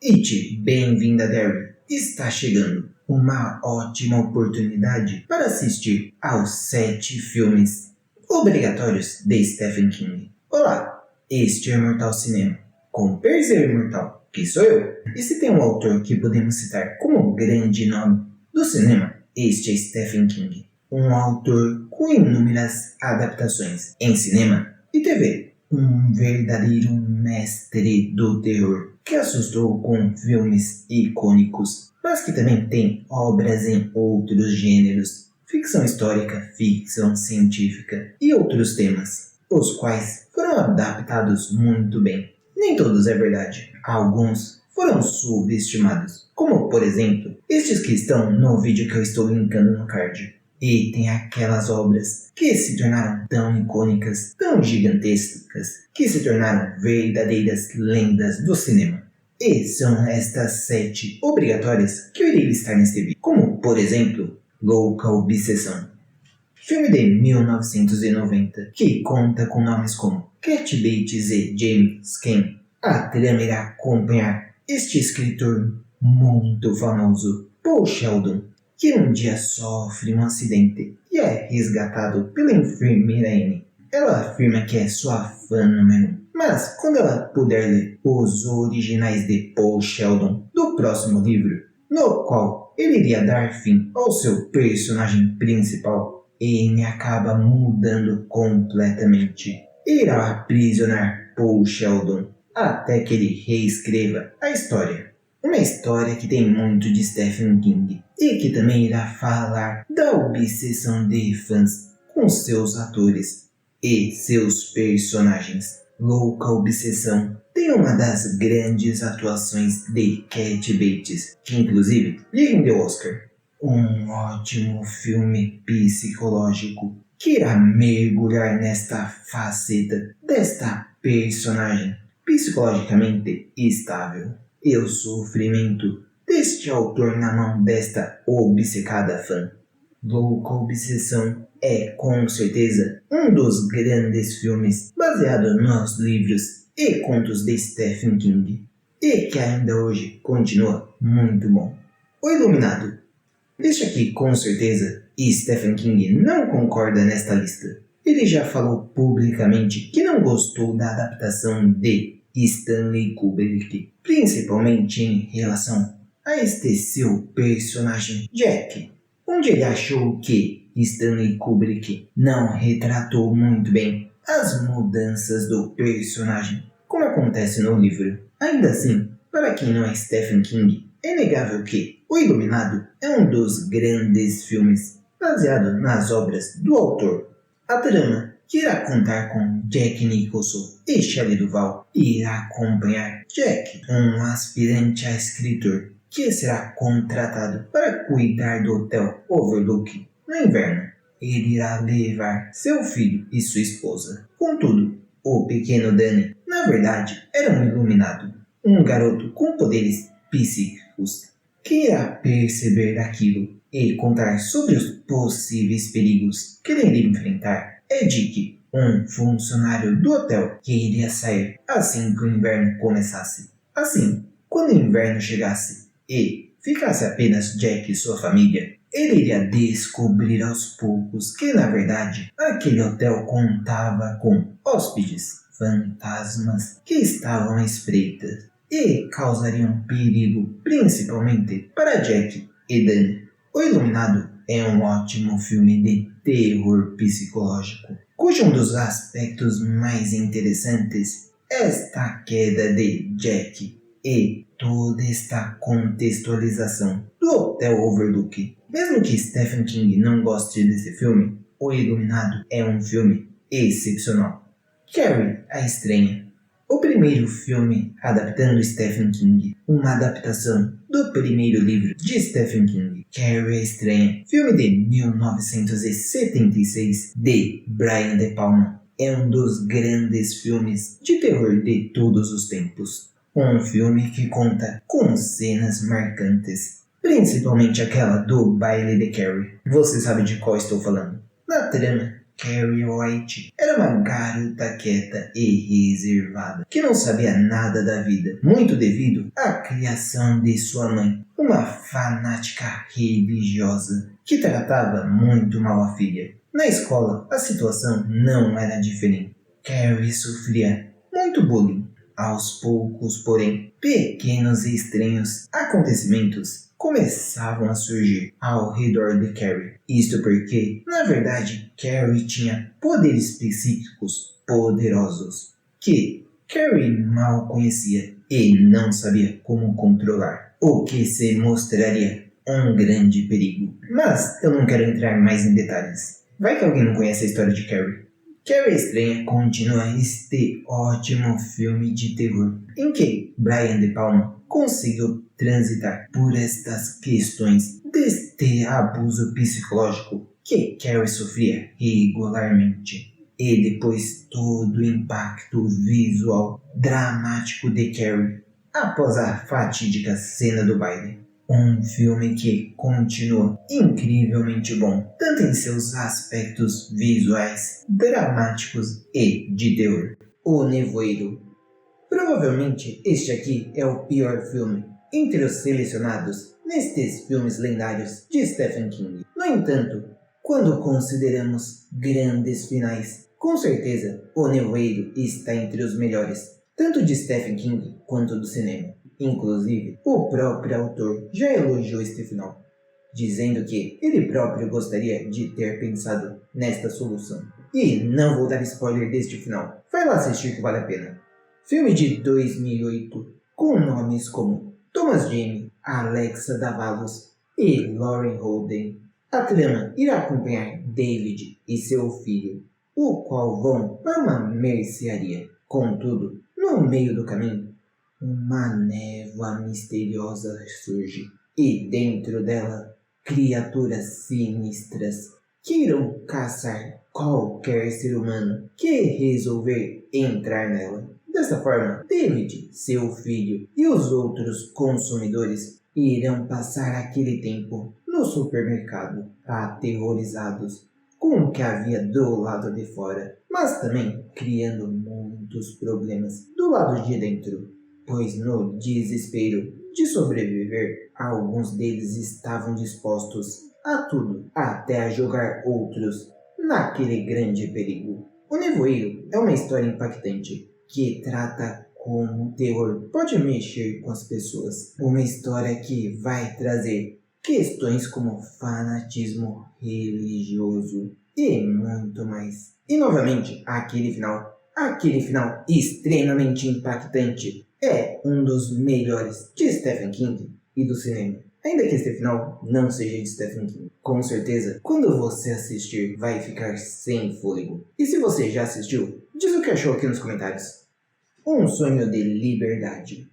It, bem-vinda Derry. Está chegando uma ótima oportunidade para assistir aos 7 filmes obrigatórios de Stephen King. Olá, este é o Imortal Cinema, com Perseus Imortal, que sou eu. E se tem um autor que podemos citar como grande nome do cinema, este é Stephen King. Um autor com inúmeras adaptações em cinema e TV. Um verdadeiro mestre do terror, que assustou com filmes icônicos, mas que também tem obras em outros gêneros, ficção histórica, ficção científica e outros temas, os quais foram adaptados muito bem. Nem todos é verdade, alguns foram subestimados, como por exemplo, estes que estão no vídeo que eu estou linkando no card. E tem aquelas obras que se tornaram tão icônicas, tão gigantescas, que se tornaram verdadeiras lendas do cinema. E são estas 7 obrigatórias que eu irei listar neste vídeo, como por exemplo, Louca Obsessão. Filme de 1990, que conta com nomes como Kathy Bates e James Caan. A trama irá acompanhar este escritor muito famoso, Paul Sheldon, que um dia sofre um acidente e é resgatado pela enfermeira Anne. Ela afirma que é sua fã número 1, mas quando ela puder ler os originais de Paul Sheldon do próximo livro, no qual ele iria dar fim ao seu personagem principal, Anne acaba mudando completamente. Irá aprisionar Paul Sheldon até que ele reescreva a história. Uma história que tem muito de Stephen King e que também irá falar da obsessão de fãs com seus atores e seus personagens. Louca Obsessão tem uma das grandes atuações de Kathy Bates, que inclusive lhe rendeu Oscar. Um ótimo filme psicológico que irá mergulhar nesta faceta desta personagem psicologicamente estável. E o sofrimento deste autor na mão desta obcecada fã. Louca Obsessão é com certeza um dos grandes filmes baseado nos livros e contos de Stephen King e que ainda hoje continua muito bom. O Iluminado. Este aqui com certeza Stephen King não concorda nesta lista. Ele já falou publicamente que não gostou da adaptação de Stanley Kubrick, principalmente em relação a este seu personagem Jack, onde ele achou que Stanley Kubrick não retratou muito bem as mudanças do personagem, como acontece no livro. Ainda assim, para quem não é Stephen King, é inegável que O Iluminado é um dos grandes filmes baseado nas obras do autor. A trama, que irá contar com Jack Nicholson e Shelley Duvall, e irá acompanhar Jack, um aspirante a escritor, que será contratado para cuidar do Hotel Overlook no inverno. Ele irá levar seu filho e sua esposa. Contudo, o pequeno Danny, na verdade, era um iluminado, um garoto com poderes psíquicos, que irá perceber aquilo e contar sobre os possíveis perigos que ele iria enfrentar. É Dick, um funcionário do hotel que iria sair assim que o inverno começasse. Assim, quando o inverno chegasse e ficasse apenas Jack e sua família, ele iria descobrir aos poucos que, na verdade, aquele hotel contava com hóspedes, fantasmas que estavam à espreita e causariam perigo principalmente para Jack e Danny. O Iluminado é um ótimo filme de terror psicológico, cujo um dos aspectos mais interessantes é esta queda de Jack e toda esta contextualização do Hotel Overlook. Mesmo que Stephen King não goste desse filme, O Iluminado é um filme excepcional. Carrie, a Estranha. O primeiro filme adaptando Stephen King, uma adaptação do primeiro livro de Stephen King, Carrie a Estranha, filme de 1976 de Brian De Palma, é um dos grandes filmes de terror de todos os tempos. Um filme que conta com cenas marcantes, principalmente aquela do baile de Carrie. Você sabe de qual estou falando. Na trama, Carrie White era uma garota quieta e reservada, que não sabia nada da vida, muito devido à criação de sua mãe, uma fanática religiosa, que tratava muito mal a filha. Na escola, a situação não era diferente. Carrie sofria muito bullying. Aos poucos, porém, pequenos e estranhos acontecimentos começavam a surgir ao redor de Carrie. Isto porque, na verdade, Carrie tinha poderes psíquicos poderosos que Carrie mal conhecia e não sabia como controlar, o que se mostraria um grande perigo. Mas eu não quero entrar mais em detalhes. Vai que alguém não conhece a história de Carrie. Carrie Estranha continua este ótimo filme de terror, em que Brian De Palma conseguiu transitar por estas questões deste abuso psicológico que Carrie sofria regularmente. E depois todo o impacto visual dramático de Carrie após a fatídica cena do baile. Um filme que continua incrivelmente bom, tanto em seus aspectos visuais, dramáticos e de terror. O Nevoeiro. Provavelmente este aqui é o pior filme entre os selecionados nestes filmes lendários de Stephen King. No entanto, quando consideramos grandes finais, com certeza O Nevoeiro está entre os melhores, tanto de Stephen King quanto do cinema. Inclusive, o próprio autor já elogiou este final, dizendo que ele próprio gostaria de ter pensado nesta solução. E não vou dar spoiler deste final, vai lá assistir que vale a pena. Filme de 2008, com nomes como Thomas Jane, Alexa Davalos e Lauren Holden. A trama irá acompanhar David e seu filho, o qual vão para uma mercearia. Contudo, no meio do caminho, uma névoa misteriosa surge, e dentro dela, criaturas sinistras que irão caçar qualquer ser humano que resolver entrar nela. Dessa forma, David, seu filho e os outros consumidores irão passar aquele tempo no supermercado, aterrorizados com o que havia do lado de fora, mas também criando muitos problemas do lado de dentro. Pois no desespero de sobreviver, alguns deles estavam dispostos a tudo, até a jogar outros naquele grande perigo. O Nevoeiro é uma história impactante que trata como o terror pode mexer com as pessoas. Uma história que vai trazer questões como fanatismo religioso e muito mais. E novamente, aquele final extremamente impactante é um dos melhores de Stephen King e do cinema. Ainda que este final não seja de Stephen King. Com certeza, quando você assistir, vai ficar sem fôlego. E se você já assistiu, diz o que achou aqui nos comentários. Um sonho de liberdade.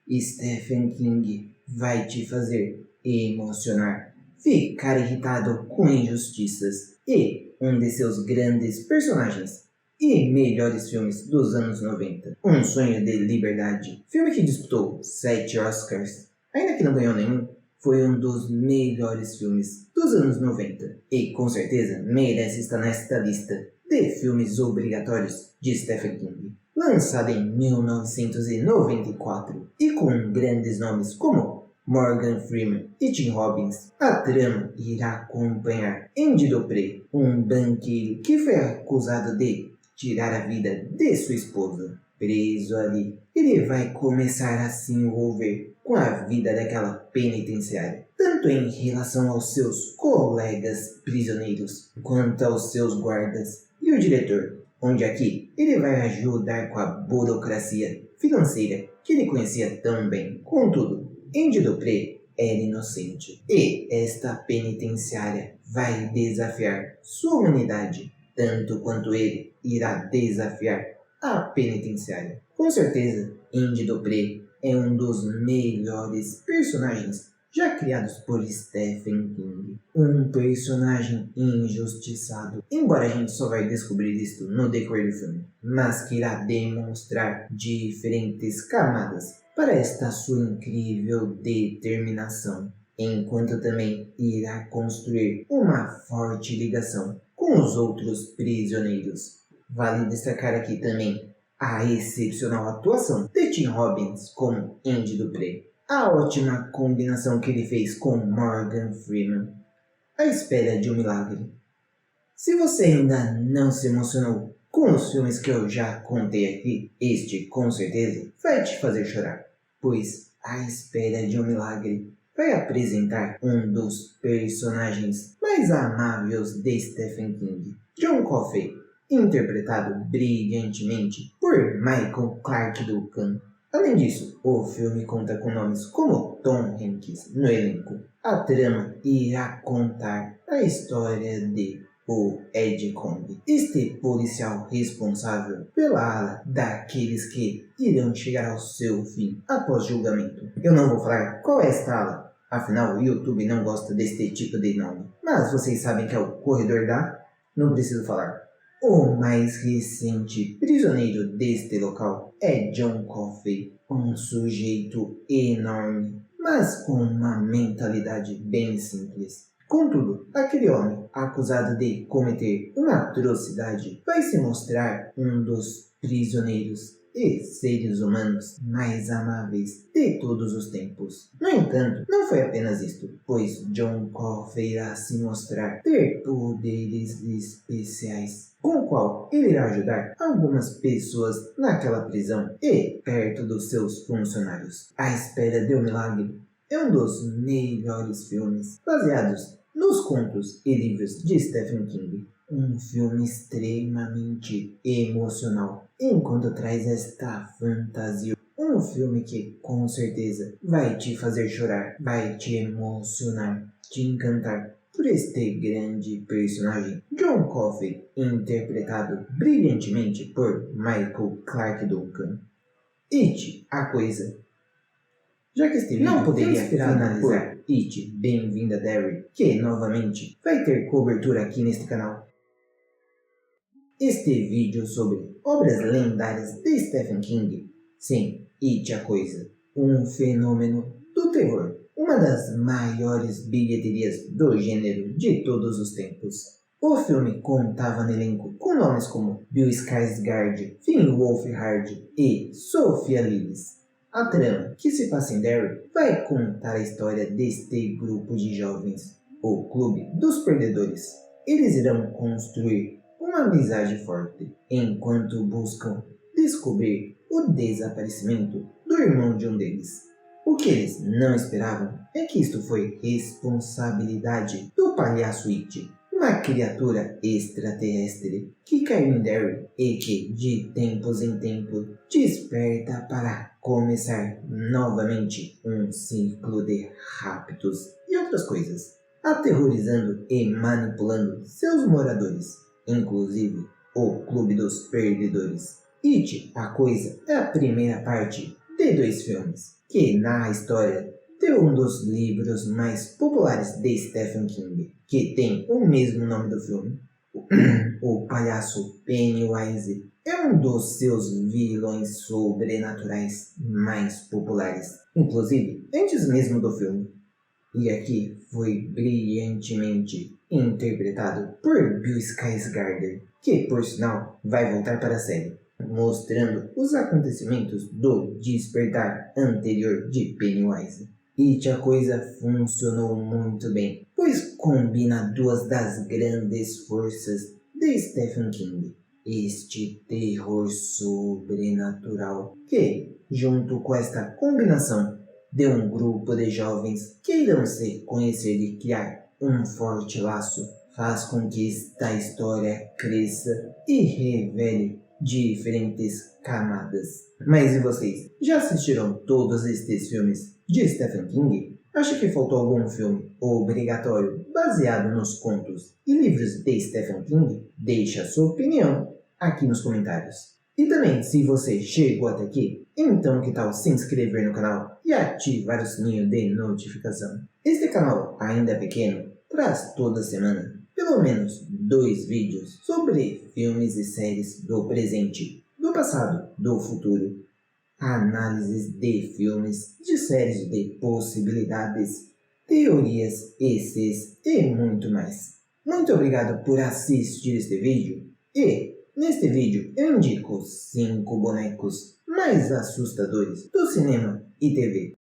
Stephen King vai te fazer emocionar, ficar irritado com injustiças e um de seus grandes personagens e melhores filmes dos anos 90. Um Sonho de Liberdade, filme que disputou 7 Oscars, ainda que não ganhou nenhum, foi um dos melhores filmes dos anos 90 e com certeza merece estar nesta lista de filmes obrigatórios de Stephen King. Lançado em 1994 e com grandes nomes como Morgan Freeman e Tim Robbins, a trama irá acompanhar Andy Dupre, um banqueiro que foi acusado de tirar a vida de sua esposa. Preso ali, ele vai começar a se envolver com a vida daquela penitenciária, tanto em relação aos seus colegas prisioneiros, quanto aos seus guardas e o diretor, onde aqui ele vai ajudar com a burocracia financeira que ele conhecia tão bem. Contudo, Andy Dupre era inocente, e esta penitenciária vai desafiar sua humanidade, tanto quanto ele irá desafiar a penitenciária. Com certeza, Andy Dupre é um dos melhores personagens já criados por Stephen King. Um personagem injustiçado, embora a gente só vai descobrir isso no decorrer do filme, mas que irá demonstrar diferentes camadas para esta sua incrível determinação, enquanto também irá construir uma forte ligação com os outros prisioneiros. Vale destacar aqui também a excepcional atuação de Tim Robbins como Andy Dupree, a ótima combinação que ele fez com Morgan Freeman, à espera de um milagre. Se você ainda não se emocionou com os filmes que eu já contei aqui, este com certeza vai te fazer chorar, pois A Espera de um Milagre vai apresentar um dos personagens mais amáveis de Stephen King, John Coffey, interpretado brilhantemente por Michael Clarke Duncan. Além disso, o filme conta com nomes como Tom Hanks no elenco. A trama irá contar a história de o Ed Kong, este policial responsável pela ala daqueles que irão chegar ao seu fim após julgamento. Eu não vou falar qual é esta ala, afinal o YouTube não gosta deste tipo de nome, mas vocês sabem que é o Corredor da... Não preciso falar. O mais recente prisioneiro deste local é John Coffey, um sujeito enorme, mas com uma mentalidade bem simples. Contudo, aquele homem, acusado de cometer uma atrocidade, vai se mostrar um dos prisioneiros e seres humanos mais amáveis de todos os tempos. No entanto, não foi apenas isto, pois John Coffey irá se mostrar ter poderes especiais, com o qual ele irá ajudar algumas pessoas naquela prisão e perto dos seus funcionários. A Espera de um Milagre é um dos melhores filmes baseados nos contos e livros de Stephen King. Um filme extremamente emocional, enquanto traz esta fantasia. Um filme que, com certeza, vai te fazer chorar, vai te emocionar, te encantar por este grande personagem, John Coffey, interpretado brilhantemente por Michael Clarke Duncan. It, a Coisa. Já que este vídeo não poderia finalizar It, Bem-vinda Derry, que novamente vai ter cobertura aqui neste canal. Este vídeo sobre obras lendárias de Stephen King, sim, It, a Coisa, um fenômeno do terror, uma das maiores bilheterias do gênero de todos os tempos. O filme contava no elenco com nomes como Bill Skarsgård, Finn Wolfhard e Sophia Lillis. A trama, que se passa em Derry, vai contar a história deste grupo de jovens, o Clube dos Perdedores. Eles irão construir uma amizade forte, enquanto buscam descobrir o desaparecimento do irmão de um deles. O que eles não esperavam é que isto foi responsabilidade do palhaço It, uma criatura extraterrestre que caiu em Derry e que, de tempos em tempos, desperta para começar novamente um ciclo de raptos e outras coisas, aterrorizando e manipulando seus moradores, inclusive o Clube dos Perdedores. It, a Coisa, é a primeira parte de 2 filmes, que narra a história de um dos livros mais populares de Stephen King, que tem o mesmo nome do filme. O palhaço Pennywise é um dos seus vilões sobrenaturais mais populares, inclusive antes mesmo do filme. E aqui foi brilhantemente interpretado por Bill Skarsgård, que por sinal vai voltar para a série, mostrando os acontecimentos do despertar anterior de Pennywise. It, a Coisa funcionou muito bem, pois combina 2 das grandes forças de Stephen King. Este terror sobrenatural que, junto com esta combinação de um grupo de jovens que irão se conhecer e criar um forte laço, faz com que esta história cresça e revele diferentes camadas. Mas e vocês? Já assistiram todos estes filmes de Stephen King? Acha que faltou algum filme obrigatório baseado nos contos e livros de Stephen King? Deixe a sua opinião aqui nos comentários. E também, se você chegou até aqui, então que tal se inscrever no canal e ativar o sininho de notificação? Este canal, ainda pequeno, traz toda semana pelo menos 2 vídeos sobre filmes e séries do presente, do passado, do futuro, análises de filmes, de séries, de possibilidades, teorias, esses e muito mais. Muito obrigado por assistir este vídeo e, neste vídeo, eu indico 5 bonecos mais assustadores do cinema e TV.